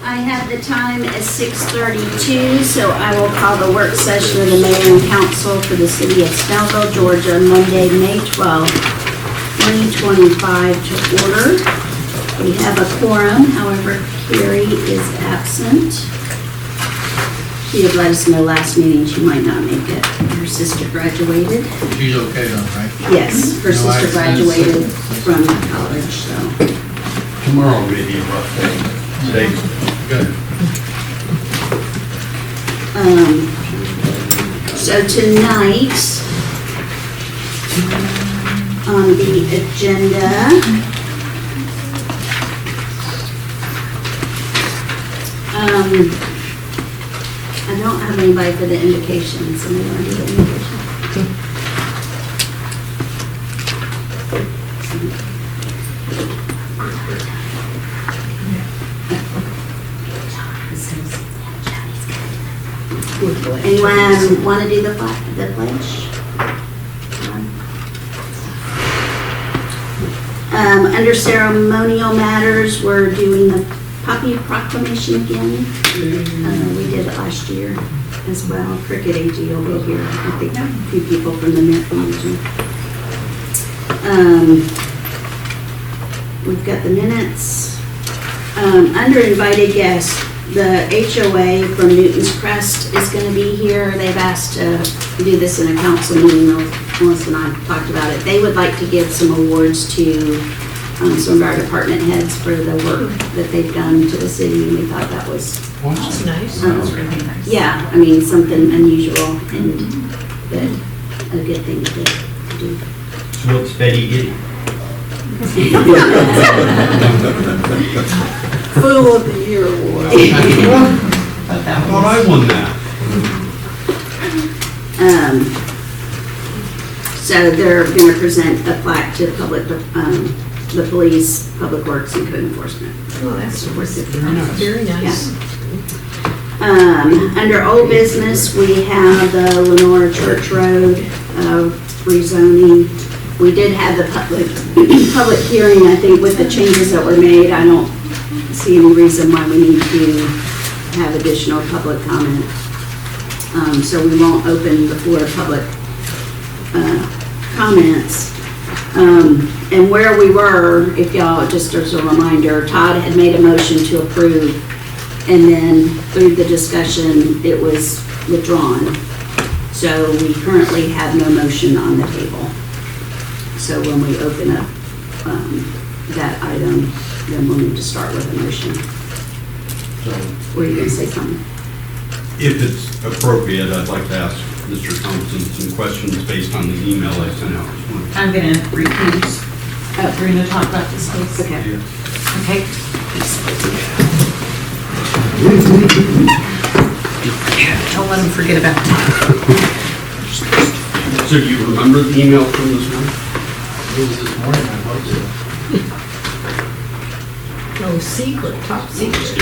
I have the time as 6:32, so I will call the work session of the mayor and council for the city of Snellville, Georgia, Monday, May 12th, 2025 to order. We have a quorum, however, Carrie is absent. She had let us know last meeting she might not make it. Her sister graduated. She's okay though, right? Yes, her sister graduated from college, so. Tomorrow may be a rough day. Today, Good. So tonight, on the agenda, I don't have anybody for the invocation. Somebody want to do the invocation? Anyone want to do the pledge? Under ceremonial matters, we're doing the puppy proclamation again. We did it last year as well. Cricket AG will be here. I think a few people from the region. We've got the minutes. Under invited guests, the HOA from Newton's Crest is going to be here. They've asked to do this in a council meeting. Melissa and I talked about it. They would like to give some awards to some of our department heads for the work that they've done to the city, and we thought that was That's nice. That's really nice. yeah, I mean, something unusual and good, a good thing to do. so what's Betty getting? Fool of the Year award. I thought I won that. So they're going to present a plaque to the police, public works, and code enforcement. Oh, that's very nice. Under old business, we have the Lenore Church Road rezoning. We did have the public hearing, I think, with the changes that were made. I don't see any reason why we need to have additional public comment. So we won't open the floor of public comments. And where we were, if y'all, just as a reminder, Todd had made a motion to approve, and then through the discussion, it was withdrawn. So we currently have no motion on the table. So when we open up that item, then we'll need to start with a motion. Were you going to say something? If it's appropriate, I'd like to ask Mr. Thompson some questions based on the email I sent out this morning. I'm going to recuse. We're going to talk about this case. Okay. Okay. Don't let them forget about it. So do you remember the email from this morning? It was this morning, I hope so. Oh, secret, top secret.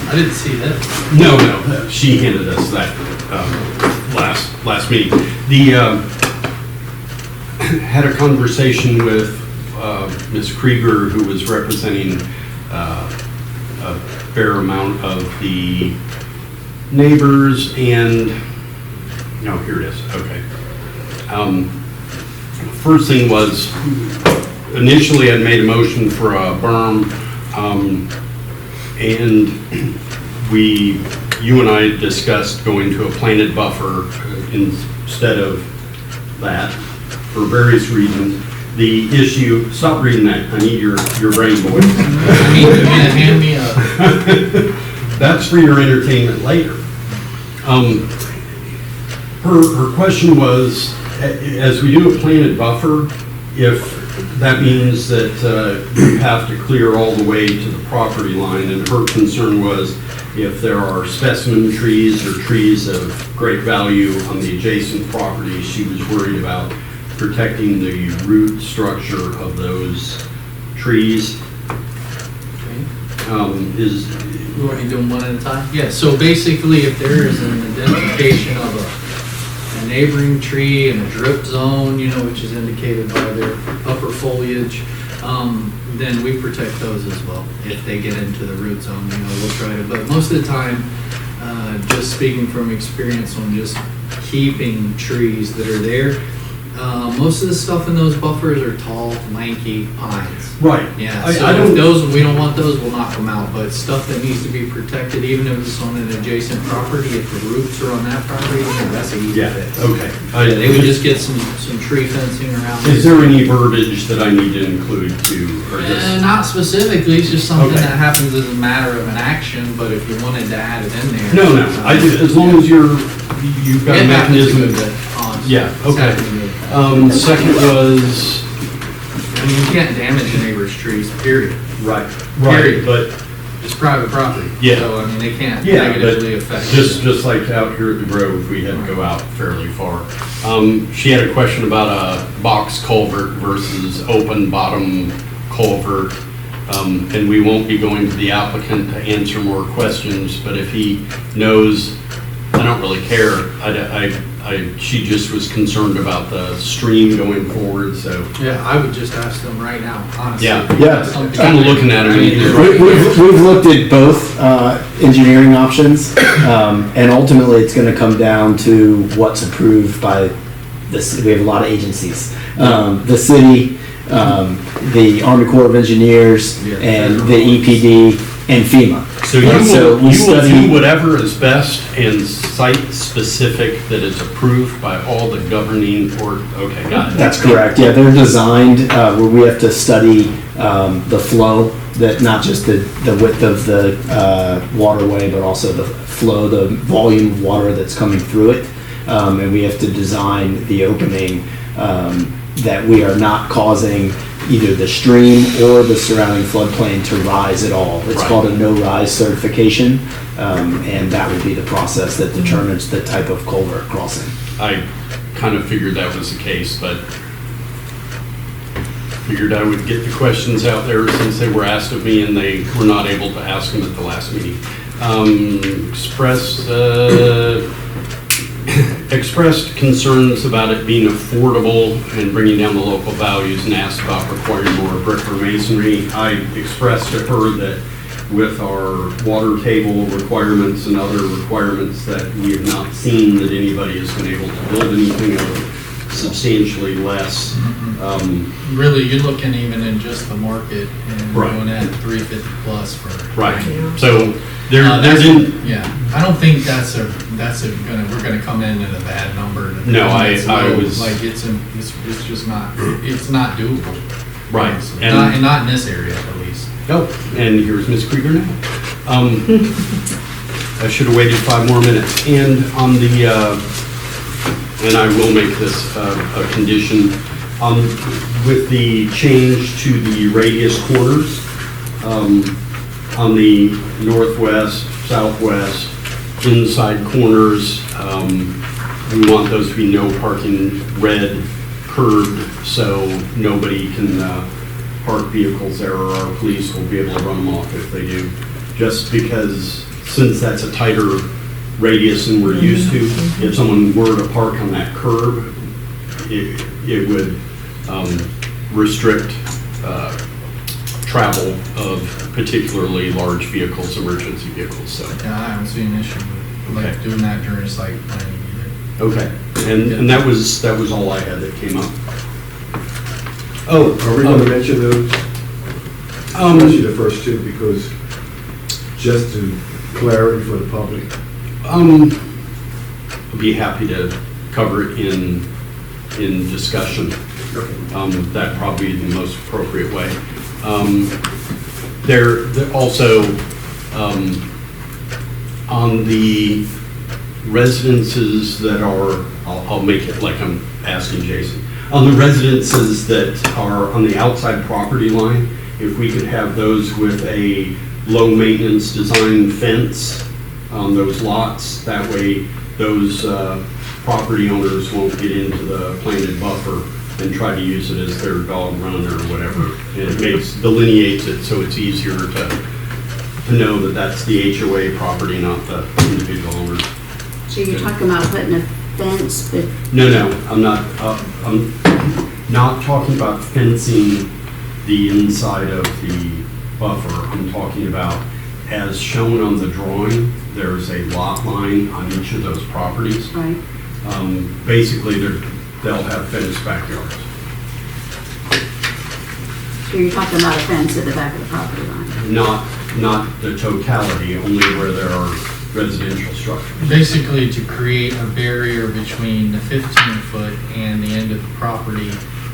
I didn't see that. No, she handed us that last meeting. Had a conversation with Ms. Krieger, who was representing a fair amount of the neighbors, and no, here it is. Okay. First thing was, initially I'd made a motion for a berm, and you and I discussed going to a planted buffer instead of that for various reasons. The issue, stop reading that, I need your brain, boy. You mean to hand me a... That's for your entertainment later. Her question was, as we do a planted buffer, if that means that you have to clear all the way to the property line, and her concern was if there are specimen trees or trees of great value on the adjacent property, she was worried about protecting the root structure of those trees. You want to do them one at a time? Yeah, so basically if there is an identification of a neighboring tree in a drip zone, you know, which is indicated by their upper foliage, then we protect those as well. If they get into the root zone, we'll try to, but most of the time, just speaking from experience on just keeping trees that are there, most of the stuff in those buffers are tall, lanky pines. Right. Yeah, I so don't- if those, we don't want those, we'll knock them out, but stuff that needs to be protected, even if it's on an adjacent property, if the roots are on that property, that's an easy Yeah, fix. okay. Yeah, they would just get some tree fencing around. Is there any verbiage that I need to include too, or just? Not specifically, it's just something Okay. that happens as a matter of an action, but if you wanted to add it in there. No, as long as you've got a It happens a mechanism. good bit, honestly. Yeah, It's okay. happened a bit. Second was, I mean, you can't damage a neighbor's trees, period. right, Period. but It's private property. Yeah. So, I mean, they can't yeah, negatively but affect. just like out here at the Grove, we had to go out fairly far. She had a question about a box culvert versus open bottom culvert. And we won't be going to the applicant to answer more questions, but if he knows, I don't really care. She just was concerned about the stream going forward, so. Yeah, I would just ask them right now, honestly. Yeah. Yeah. Something- Kind of looking at I mean, it. We've looked at both engineering options, and ultimately it's going to come down to what's approved by this. We have a lot of agencies, the city, the Army Corps of Engineers, Yeah. and the EPD and FEMA. So you And so will, we you will study- do whatever is best and site-specific that is approved by all the governing okay, got it. That's correct. Yeah, they're designed where we have to study the flow, that not just the width of the waterway, but also the flow, the volume of water that's coming through it. And we have to design the opening that we are not causing either the stream or the surrounding floodplain to rise at all. It's Right. called a no-rise certification, and that would be the process that determines the type of culvert crossing. I kind of figured that was the case, but figured I would get the questions out there since they were asked of me and they were not able to ask them at the last meeting. Expressed concerns about it being affordable and bringing down the local values and asked about requiring more brick or masonry. I expressed to her that with our water table requirements and other requirements that we have not seen that anybody has been able to build anything of substantially less. Really, you're looking even in just the market and Right. going at 350 plus for. Right, so there That's- didn't, Yeah, I don't think we're gonna come in at a bad number. No, I It's low. was- Like, it's just not, it's not doable. Right, Honestly. and- Not in this area, at least. oh, and here's Ms. Krieger now. I should have waited 5 more minutes. And on the, and I will make this a condition, with the change to the radius corners, on the northwest, southwest, inside corners, we want those to be no parking, red, curbed, so nobody can park vehicles there, or our police will be able to run them off if they do. Just because, since that's a tighter radius than we're used to, if someone were to park on that curb, it would restrict travel of particularly large vehicles, emergency vehicles, so. Yeah, I haven't seen an issue with like Okay. doing that during site planning either. Okay, and that was all I had that came up. Oh, Are we going to mention those, especially the first two, because just to clarity for the public? I'd be happy to cover it in discussion. That probably be the most appropriate way. There also, on the residences that are, I'll make it like I'm asking Jason. On the residences that are on the outside property line, if we could have those with a low-maintenance design fence on those lots, that way those property owners won't get into the planted buffer and try to use it as their dog run or whatever. And it delineates it so it's easier to know that that's the HOA property, not the individual owners. So you're talking about putting a fence, but No, I'm not talking about fencing the inside of the buffer. I'm talking about, as shown on the drawing, there's a lot line on each of those properties. Right. Basically, they'll have fenced backyards. So you're talking about a fence at the back of the property line? Not the totality, only where there are residential structures. Basically, to create a barrier between the 15-foot and the end of the property,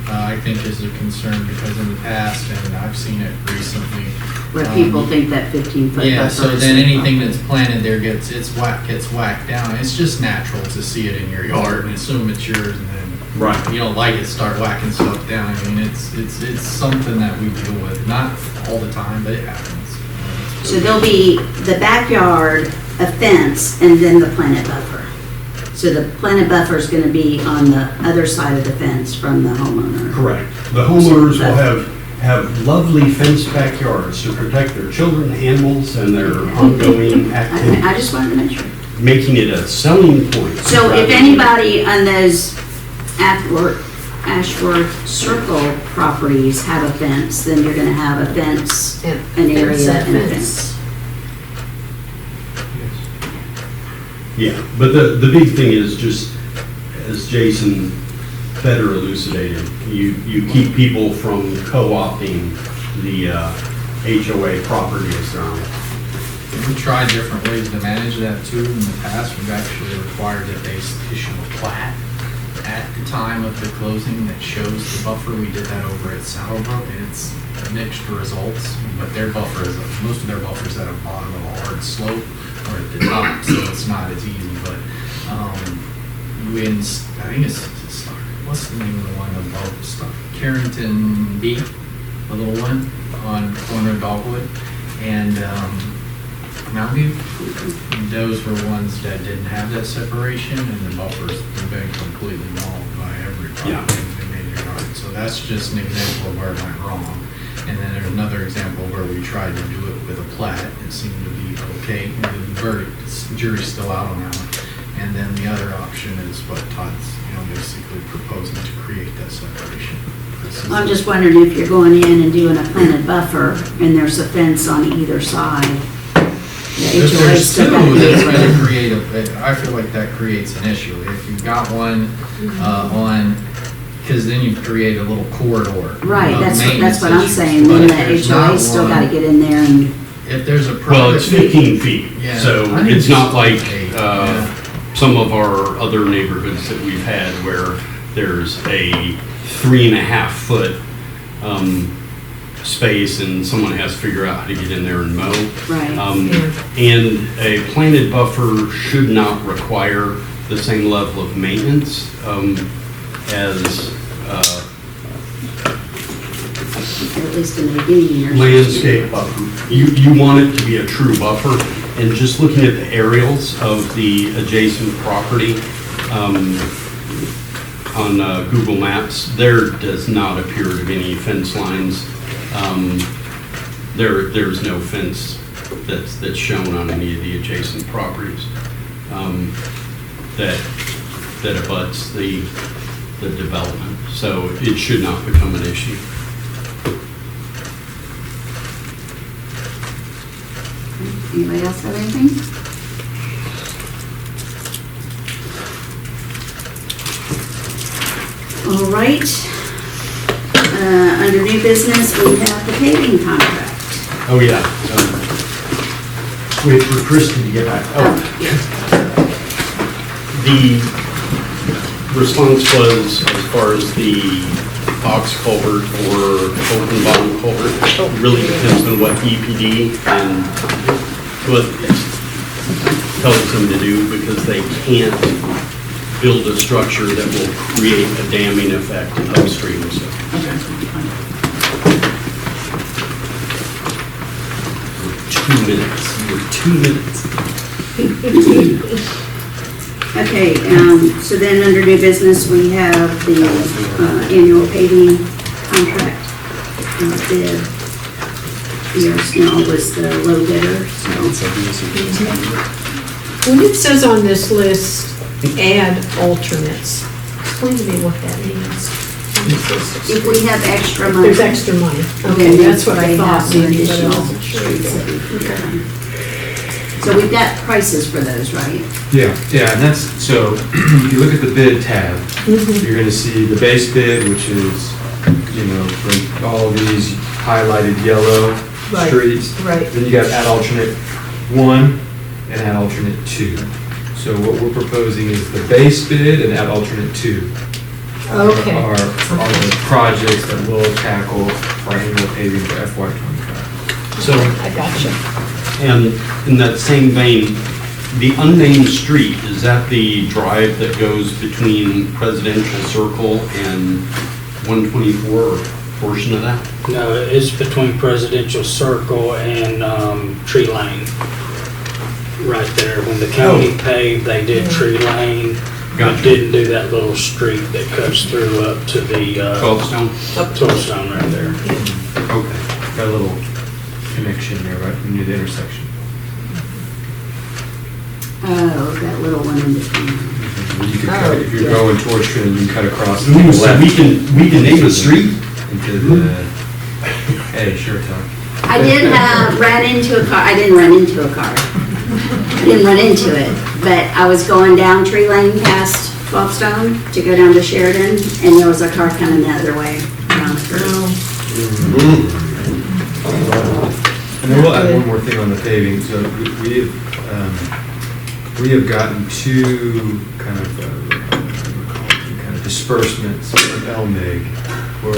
I think is a concern, because in the past, and I've seen it recently. Where people think that 15-foot buffer. Yeah, so is then the anything buffer. that's planted there gets whacked down. It's just natural to see it in your yard and assume it's yours, and then Right. you don't like it, start whacking stuff down. I mean, it's something that we deal with, not all the time, but it happens. So there'll be the backyard, a fence, and then the planted buffer. So the planted buffer is gonna be on the other side of the fence from the homeowner. Correct. The homeowners will have lovely fenced backyards to protect their children, animals, and their ongoing I activities, just wanted to make sure. making it a selling point. So if anybody on those Ashworth Circle properties have a fence, then you're gonna have a fence, an area and a fence. Yeah, but the big thing is just, as Jason better elucidated, you keep people from co-opting the HOA property as their own. We tried different ways to manage that too. In the past, we've actually required that they issue a plat at the time of the closing that shows the buffer. We did that over at Saddlebrook, and it's mixed results, but their buffer is, most of their buffers at the bottom of a hard slope or at the top, so it's not as easy, but I think it's what's the name of the one above Carrington B, the little one on corner of Dogwood, and Mountain View. Those were ones that didn't have that separation, and the buffers have been completely mauled by every property they made their yard. So that's just an example of where it went wrong. And then there's another example where we tried to do it with a plat. It seemed to be okay. And the verdict, jury's still out on that one. And then the other option is what Todd's, basically proposing to create that separation. I'm just wondering if you're going in and doing a planted buffer and there's a fence on either side. The If HOA there's still two, gotta be that's there. going to create I feel like that creates an issue. If you've got one because then you create a little corridor. Right, of that's maintenance what I'm issues. saying, But then if the there's HOA not still one- gotta get in there and, If there's a private. Well, it's 15 feet, Yeah, so I think it's not like yeah. some of our other neighborhoods that we've had where there's a 3.5 foot space and someone has to figure out how to get in there and mow. right. And a planted buffer should not require the same level of maintenance as At least in the beginning years. landscape buffer. You want it to be a true buffer, and just looking at the aerials of the adjacent property on Google Maps, there does not appear to be any fence lines. There's no fence that's shown on any of the adjacent properties that abuts the development, so it should not become an issue. Anybody else have anything? All right. Under new business, we have the paving contract. Oh, yeah. Wait for Kristen to get back. The response was, as far as the box culvert or open bottom culvert, it really depends on what EPD and what it tells them to do, because they can't build a structure that will create a damming effect upstream. So. You're 2 minutes. Okay, so then under new business, we have the annual paving contract bid. Snell was the low bidder, so. When it says on this list, add alternates, explain to me what that means. It's just a If we have extra money. There's extra money. Okay, then that's what I they thought, have some maybe, but I additional wasn't sure. streets that we can get on. So we've got prices for those, right? Yeah, and that's, so if you look at the bid tab, you're gonna see the base bid, which is, for all these highlighted yellow Right, streets. right. Then you got add alternate 1 and add alternate 2. So what we're proposing is the base bid and add alternate 2. Okay. Are the projects that we'll tackle for our annual paving for FY '25. So, I gotcha. and in that same vein, the unnamed street, is that the drive that goes between Presidential Circle and 124, or portion of that? No, it's between Presidential Circle and Tree Lane. Right there, when the county paved, they did Tree Lane. Gotcha. Didn't do that little street that cuts through up to the 12 Stone? Tollstone right there. Okay. Got a little connection there, right, near the intersection. Oh, that little one in between. You could cut, if you're going towards Trinity, you can cut across to Ooh, the so left we can name a street? into the, hey, sure, Tom. I did run into a car, I didn't run into a car. I didn't run into it, but I was going down Tree Lane past 12 Stone to go down to Sheridan, and there was a car coming the other way around the curve. And then we'll add one more thing on the paving. So we have gotten two kind of disbursements from LMIG for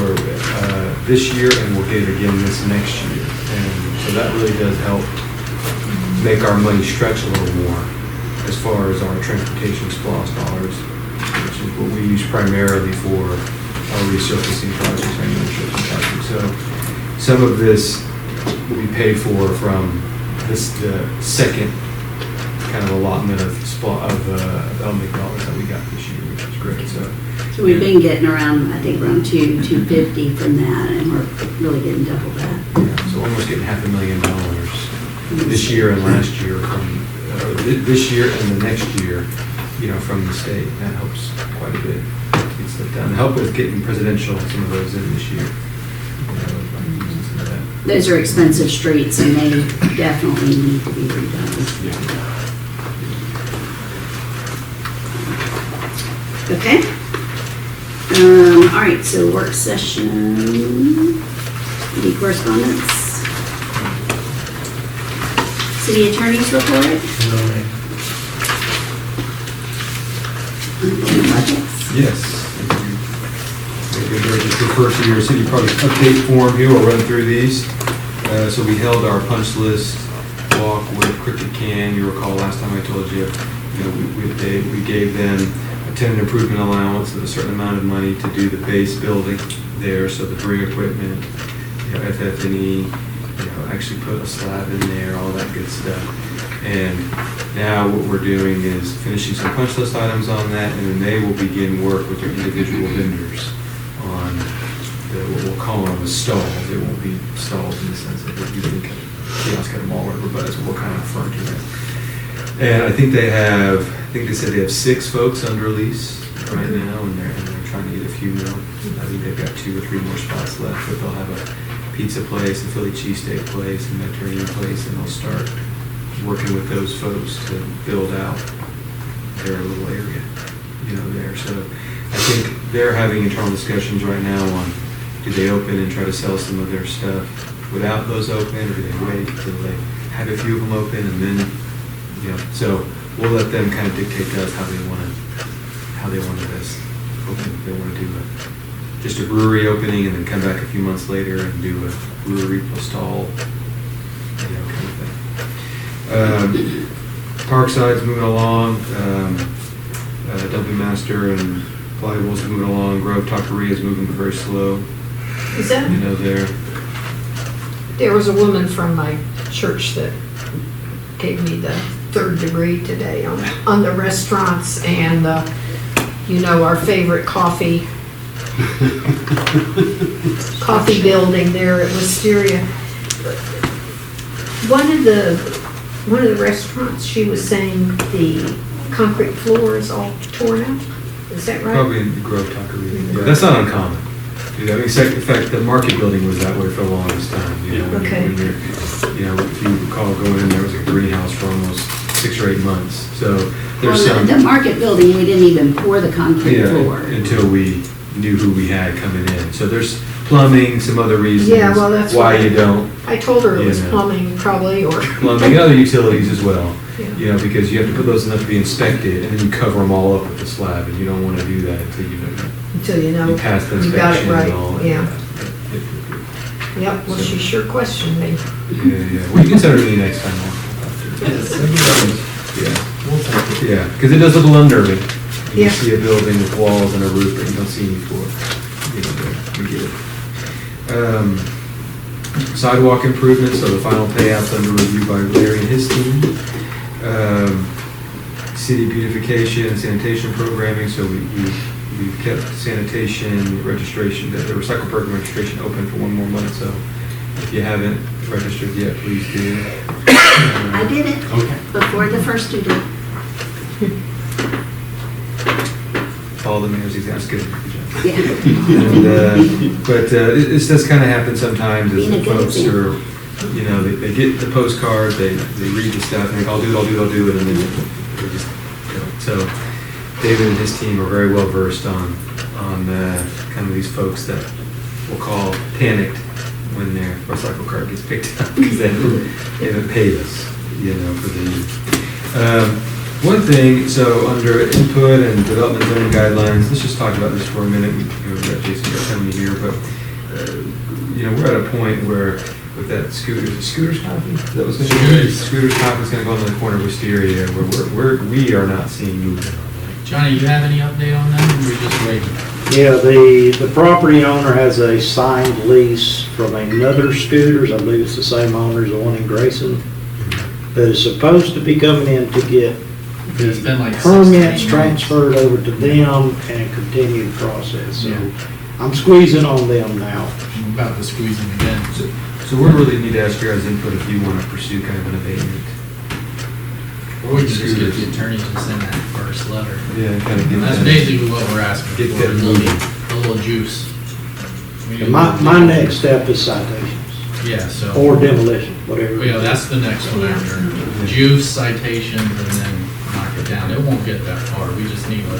this year, and we'll get it again this next year. And so that really does help make our money stretch a little more as far as our transportation SPOS dollars, which is what we use primarily for our resurfacing projects, our resurfacing projects. So some of this will be paid for from this, the second kind of allotment of LMIG dollars that we got this year, which is great. So We've been getting around, I think around 250 from that, and we're really getting double that. yeah, so almost getting $500,000 this year and last year from this year and the next year, from the state. That helps quite a bit. Gets that done. Help with getting presidential some of those in this year. Using some of that. Those are expensive streets, and they definitely need to be redone. Okay. All right, so work session, any correspondence? City attorney's report? Ongoing projects? Yes. Maybe just refer to your city project update form here. We'll run through these. So we held our punch list walk with Cricket Can. You recall last time I told you, we gave them a tenant improvement allowance of a certain amount of money to do the base building there, so the bring equipment, FF&E, actually put a slab in there, all that good stuff. And now what we're doing is finishing some punch list items on that, and then they will begin work with their individual vendors on what we'll call them the stalls. They won't be stalls in the sense that we'll be doing kiosk at a mall or whatever, but that's what we're kind of referring to that. And I think they said they have 6 folks under lease right now, and they're trying to get a few more. I think they've got 2 or 3 more spots left, but they'll have a pizza place, a Philly cheesesteak place, a Mediterranean place, and they'll start working with those folks to build out their little area, there. So I think they're having internal discussions right now on, do they open and try to sell some of their stuff without those open, or do they wait till they have a few of them open, and then, so we'll let them kind of dictate to us how they want this open. If they want to do just a brewery opening and then come back a few months later and do a brewery stall, kind of thing. Parkside's moving along. W Master and Plywood's moving along. Grove Taqueria is moving very slow. Is that, there was a woman from my church that gave me the 3rd degree today on the restaurants and, our favorite coffee building there at Wisteria. One of the restaurants, she was saying the concrete floor is all torn out. Is that right? Probably in the Grove Taqueria. That's not uncommon. Yeah, I mean, in fact, the market building was that way for the longest time, you know. when Okay. You know, if you recall going in, there was a greenhouse for almost 6 or 8 months, so there's Well, some. the market building, we didn't even pour the concrete Yeah, floor. until we knew who we had coming in. So there's plumbing, some other reasons Yeah, well, that's why what you don't. I told her it was Yeah. plumbing probably, or. Plumbing, other utilities as well. Yeah. You know, because you have to put those enough to be inspected, and then you cover them all up with the slab, and you don't want to do that until Until you know. you pass the You got it inspection right, and all. yeah. Yeah, Yep, well, she sure questioned me. yeah. Well, you can send her to me next time. Yeah. Yeah, because it does look a little unnerving. You Yeah. see a building with walls and a roof, but you don't see any floor. You know, we get it. Sidewalk improvements, so the final payout's under review by Larry and his team. City beautification and sanitation programming, so we've kept sanitation registration, the recycle program registration open for 1 more month, so if you haven't registered yet, please do. I did it Okay. before the first due date. Follow the mayor's example. Good job. Yeah. And, but this does kind of happen sometimes as Being a the good folks are, you know, they get the postcard, they read the stuff, and they go, I'll do it, and then they just don't. So David and his team are very well versed on kind of these folks that we'll call panicked when their recycle card gets picked up because they haven't paid us, you know, for the. One thing, so under input and development zoning guidelines, let's just talk about this for a minute. We've got Jason coming here, but you know, we're at a point where with that Scooter's copy, that was going to Scooter's copy is going to go in the corner of Wisteria, where we are not seeing movement on that. Johnny, you have any update on that, or we're just waiting? Yeah, the property owner has a signed lease from another Scooters, I believe it's the same owner as the one in Grayson, that is supposed to be coming in to get It's been like permits 16 months. transferred over to them and continue the process. So Yeah. I'm squeezing on them now. I'm about to squeeze him again. So we really need to ask your guys' input if you want to pursue kind of an abatement. Or we can just get the attorney to send that first letter. Yeah, kind of get That's that. basically what we're asking Get for, that a moving. little juice. We need a My little- next step is citations Yeah, so. or demolition, whatever. Yeah, that's the next one after. Juice, citations, and then knock it down. It won't get that far. We just need a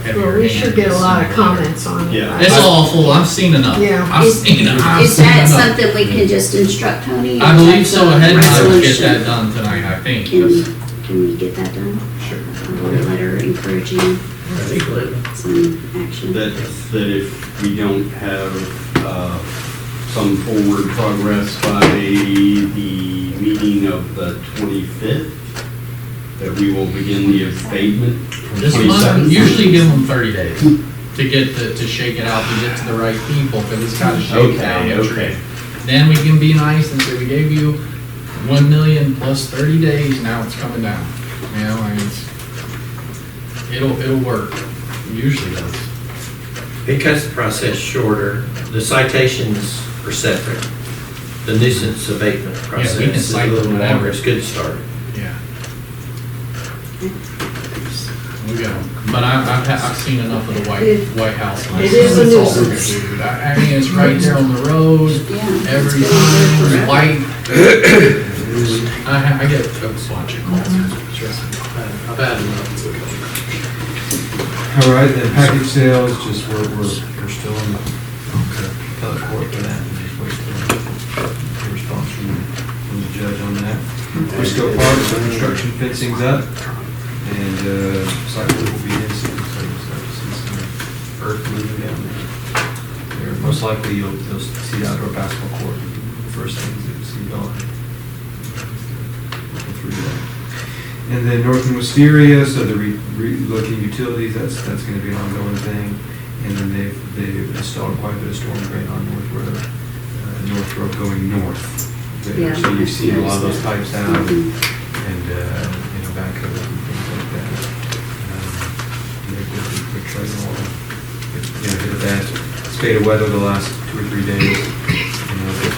heavier Well, we hand should get a to lot of send a letter. comments on it. Yeah. It's awful. I've seen enough. Yeah. I've seen enough. I've Is seen that enough. something we can just instruct Tony? I believe so. Ahead and I would get Resolution. that done tonight, I think. Can we get that done? Sure. A letter encouraging some action. That if we don't have some forward progress by the meeting of the 25th, that we will begin the abatement from This month, 27th. usually give them 30 days to get to shake it out, to get to the right people, because it's got to shake down the tree. Okay. Then we can be nice and say, we gave you 1 million plus 30 days, now it's coming down. You know, I mean, it'll work. It usually does. It cuts the process shorter. The citations are separate. The nuisance abatement process can is a cite little whatever. longer. It's good to start. Yeah. We go. But I've seen enough of the White House. It is a It's all nuisance. dude. I mean, it's right there on the road, Yeah. every It's time, been there it's forever. white. I get folks watching calls. Trust me. I've had enough. All right, then package sales, just we're still in the appellate court for that. We're just waiting for a response from the judge on that. Briscoe Park, so construction fencing's up, and site work will be in soon, so you'll start to see some earth moving down there. Most likely you'll see the outdoor basketball court, the first things that you see going. Looking through that. And then North and Wisteria, so the re-looking utilities, that's going to be an ongoing thing. And then they've installed quite a bit of storm drain on North Road going north. Yeah. So you've seen a lot of those pipes out Mhm. and backhoe and things like that. They're trying to hit a bad spate of weather the last 2 or 3 days. If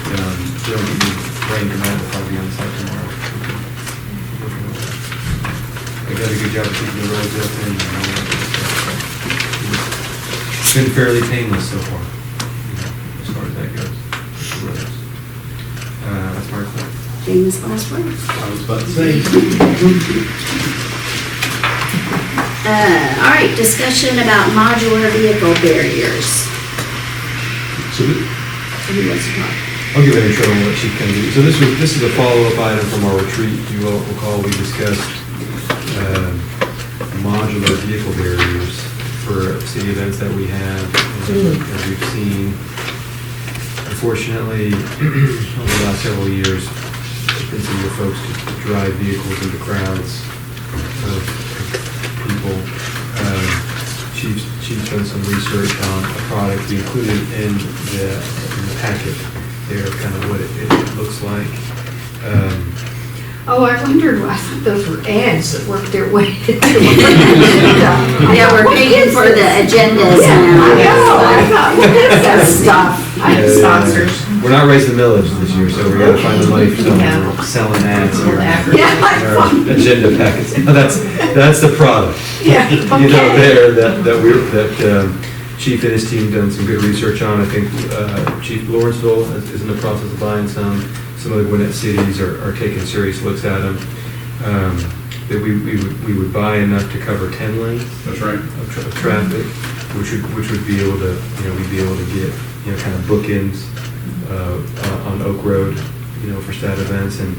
they don't need rain tonight, they'll probably be on site tomorrow. They got a good job of keeping the roads open. It's been fairly painless so far. famous last words. I was about to say. All right, discussion about modular vehicle barriers. So Who wants to talk? I'll give an intro on what Chief can do. So this is a follow-up item from our retreat. You will recall we discussed modular vehicle barriers for city events that we have, as we've seen. Unfortunately, over the last several years, it's been some of the folks to drive vehicles into crowds of people. Chief's done some research on a product we included in the packet there, kind of what it looks like. Oh, I wondered, I thought those were ads that worked their way into it. Yeah, we're paying for the agendas Yeah, now. I know, I thought, what is that stuff? I have sponsors. We're not raising the millage this year, so we gotta find the money for something. We're selling ads here. Yeah, Our agenda packets. No, that's the product. Yeah, You know, okay. there, that Chief and his team done some good research on. I think Chief Lawrenceville is in the process of buying some. Some of the Gwinnett cities are taking serious looks at them. That we would buy enough to cover 10 lanes. That's right. Of traffic, which would be able to, we'd be able to get, kind of bookends on Oak Road, for stat events, and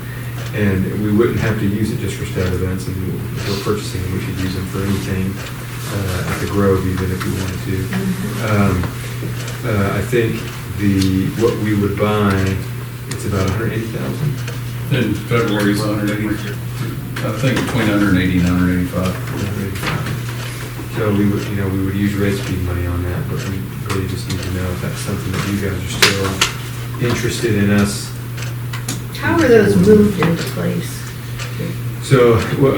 we wouldn't have to use it just for stat events. And if we're purchasing them, we could use them for anything at the Grove, even if we wanted to. I think what we would buy, it's about 180,000. In February, it's 180, I think between 180 and 185. So we would use rate speed money on that, but we really just need to know if that's something that you guys are still interested in us. How are those moved into place? So, it will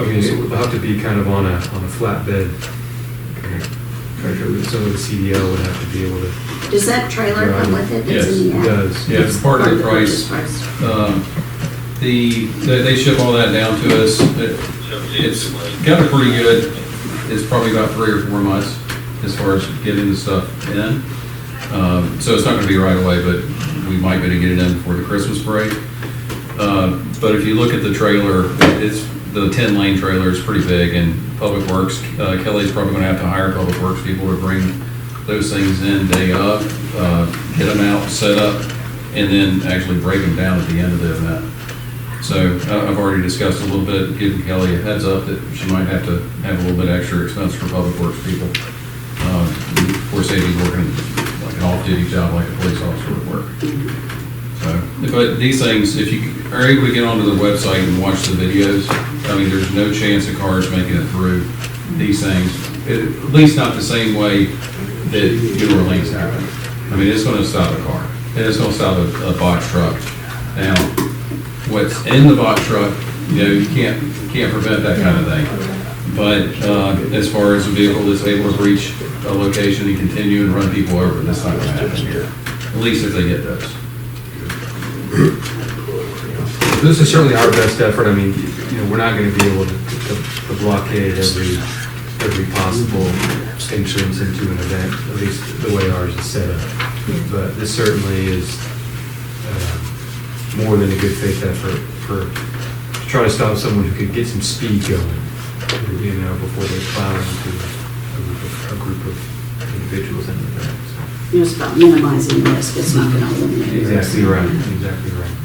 have to be kind of on a flatbed. Some of the CDL would have to be able to. Does that trailer come with it? Yes, It's in the It ad? does. Yeah, it's part of the price. purchase They ship all that down to us. It's got a pretty good, it's probably about 3 or 4 months as far as getting the stuff in. So it's not gonna be right away, but we might be able to get it in before the Christmas break. But if you look at the trailer, the 10-lane trailer is pretty big, and Public Works, Kelly's probably gonna have to hire Public Works people to bring those things in day of, get them out, set up, and then actually break them down at the end of the event. So I've already discussed a little bit, giving Kelly a heads up that she might have to have a little bit extra expense for Public Works people. Of course, Sadie's working like an off-duty job like a police officer would work. So, but these things, if you are able to get onto the website and watch the videos, there's no chance of cars making it through these things, at least not the same way that New Orleans happened. It's going to stop a car, and it's going to stop a box truck. Now, what's in the box truck, you can't prevent that kind of thing. But as far as a vehicle that's able to reach a location and continue and run people over, that's not going to happen here. At least if they get those. This is certainly our best effort. We're not going to be able to blockade every possible entrance into an event, at least the way ours is set up. But this certainly is more than a good faith effort to try to stop someone who could get some speed going, before they plow into a group of individuals in the event. So. It's about minimizing risk, it's not gonna eliminate risk. Exactly right, exactly right.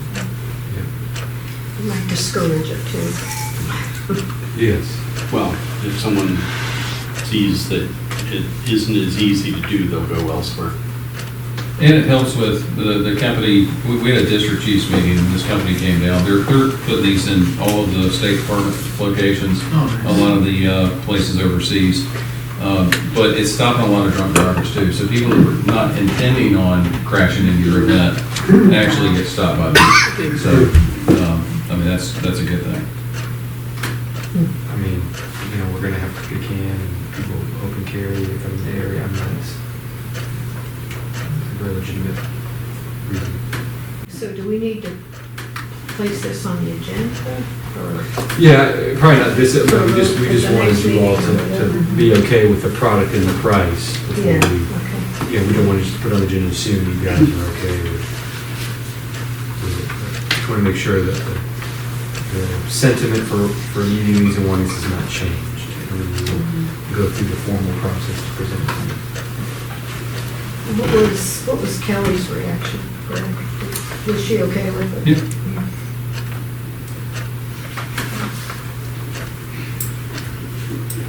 It might discourage it too. Yes. Well, if someone sees that it isn't as easy to do, they'll go elsewhere. And it helps with the company, we had a district chiefs meeting, and this company came down. They're putting these in all of the State Department locations, a lot of the places overseas. But it's stopping a lot of drunk drivers too. So people who are not intending on crashing into your event actually get stopped by them. So, that's a good thing. We're going to have to can and people open carry from the area. It's a very legitimate reason. So do we need to place this on the agenda, or? Yeah, probably not this, we just wanted you all to be okay with the product and the price before Yeah, we, okay. we don't want to just put on the agenda soon, you guys are okay with it. Just want to make sure that the the sentiment for meeting these and warnings has not changed. And we'll go through the formal process to present them. What was Kelly's reaction, Greg? Was she okay with it? Yeah.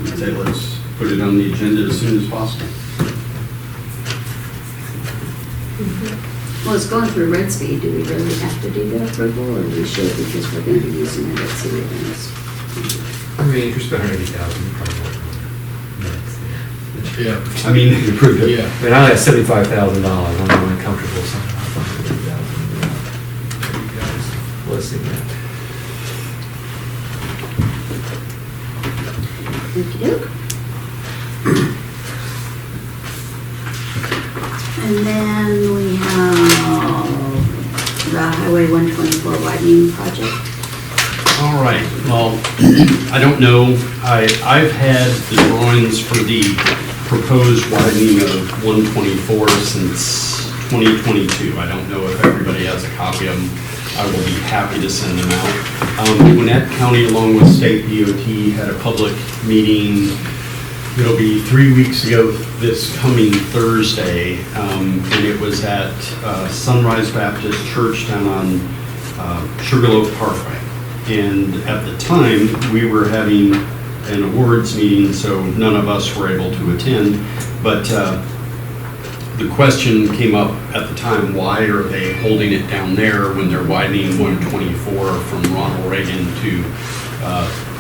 I'd say let's put it on the agenda as soon as possible. Well, it's going through Red Speed. Do we really have to do the approval, or we should because we're going to be using it at city events? I mean, if you're spending $180,000, you probably won't. Yeah. I mean, You approved it. Yeah. I mean, I have $75,000. I'm really comfortable signing off on $180,000. You guys blessing that. Okey-doke. And then we have the Highway 124 widening project. all right, well, I don't know, I've had the drawings for the proposed widening of 124 since 2022. I don't know if everybody has a copy of them. I will be happy to send them out. Gwinnett County, along with State DOT, had a public meeting. It'll be 3 weeks ago this coming Thursday, and it was at Sunrise Baptist Church down on Sugarloaf Parkway. And at the time, we were having an awards meeting, so none of us were able to attend. But the question came up at the time, why are they holding it down there when they're widening 124 from Ronald Reagan to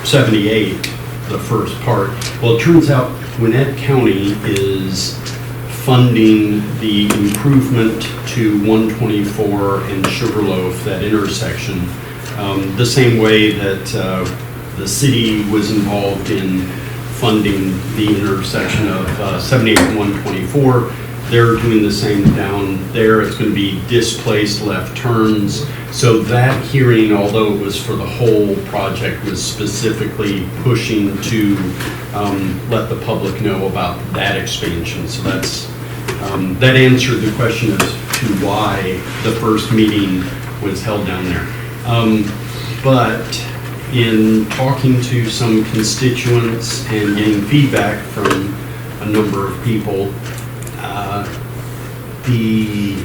78, the first part? Well, it turns out Gwinnett County is funding the improvement to 124 and Sugarloaf, that intersection, the same way that the city was involved in funding the intersection of 78 and 124. They're doing the same down there. It's going to be displaced left turns. So that hearing, although it was for the whole project, was specifically pushing to let the public know about that expansion. So that's that answered the question as to why the first meeting was held down there. But in talking to some constituents and getting feedback from a number of people, the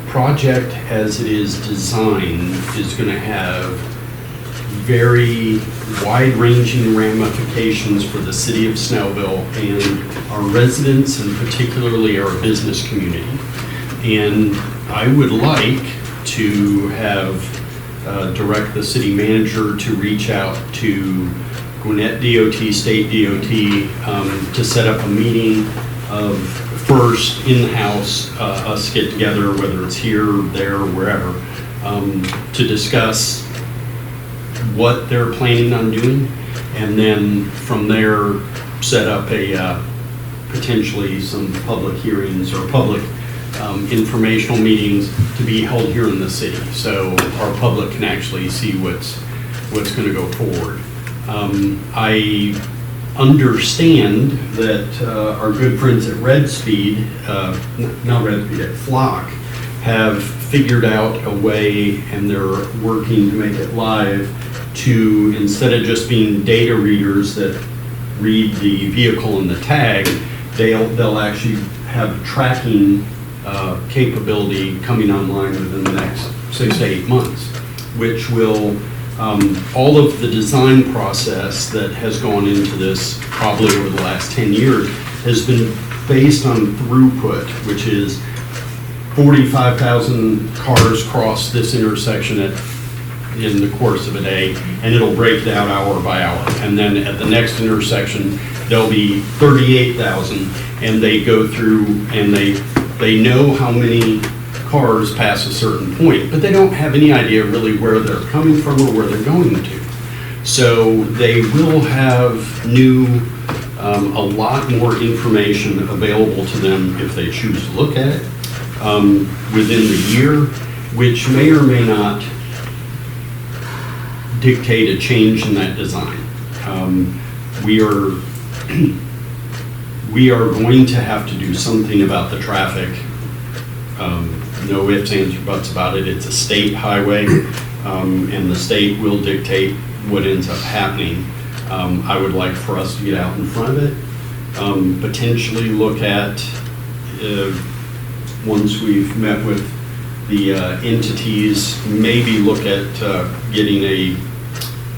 project as it is designed is going to have very wide-ranging ramifications for the city of Snellville and our residents, and particularly our business community. And I would like to have direct the city manager to reach out to Gwinnett DOT, State DOT, to set up a meeting of first in-house, us get together, whether it's here, there, wherever, to discuss what they're planning on doing, and then from there set up a potentially some public hearings or public informational meetings to be held here in the city, so our public can actually see what's going to go forward. I understand that our good friends at Red Speed, not Red Speed, at Flock, have figured out a way, and they're working to make it live, to, instead of just being data readers that read the vehicle and the tag, they'll actually have tracking capability coming online within the next 6 to 8 months, which will, all of the design process that has gone into this probably over the last 10 years has been based on throughput, which is 45,000 cars cross this intersection in the course of a day, and it'll break down hour by hour. And then at the next intersection, there'll be 38,000, and they go through and they know how many cars pass a certain point, but they don't have any idea really where they're coming from or where they're going to. So they will have a lot more information available to them if they choose to look at it within the year, which may or may not dictate a change in that design. We are going to have to do something about the traffic. No ifs, ands, or buts about it. It's a state highway. and the state will dictate what ends up happening. I would like for us to get out in front of it, potentially look at, once we've met with the entities, maybe look at getting a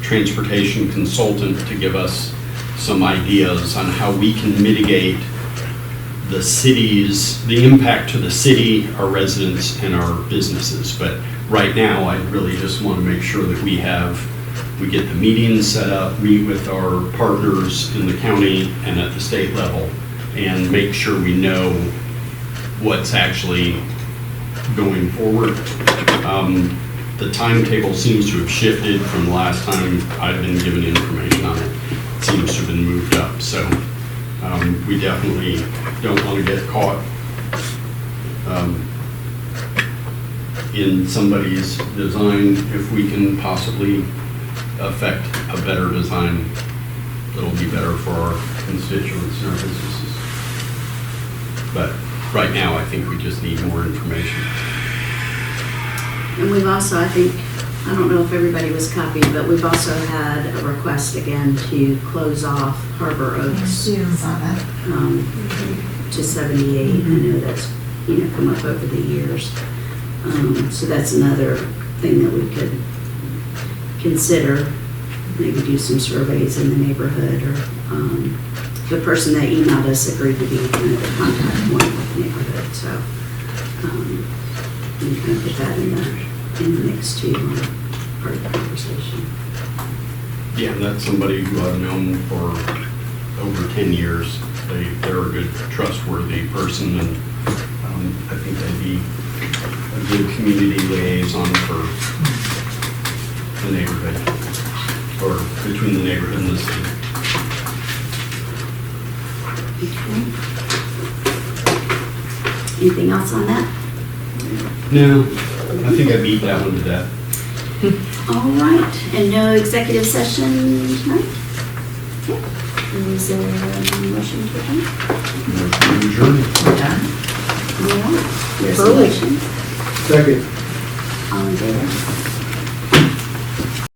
transportation consultant to give us some ideas on how we can mitigate the impact to the city, our residents, and our businesses. But right now, I really just want to make sure that we get the meetings set up, meet with our partners in the county and at the state level, and make sure we know what's actually going forward. The timetable seems to have shifted from the last time I've been given information on it. It seems to have been moved up, so we definitely don't want to get caught in somebody's design. If we can possibly affect a better design, it'll be better for our constituents and our businesses. But right now, I think we just need more information. And we've also, I think, I don't know if everybody was copied, but we've also had a request again to close off Harbor Oaks to 78. I know that's, come up over the years. So that's another thing that we could consider. Maybe do some surveys in the neighborhood, or the person that emailed us agreed to be kind of the contact point with the neighborhood. So we can kind of put that in the mix too, part of the conversation. Yeah, that's somebody who I've known for over 10 years. They're a good, trustworthy person, and I think they'd be a good community liaison for the neighborhood, or between the neighborhood and the city. Okay. Anything else on that? No, I think I beat that one to death. All right, and no executive session tonight? Okay. Is there a motion to adjourn? Motion to adjourn. Yeah. There's a Early. motion. Second.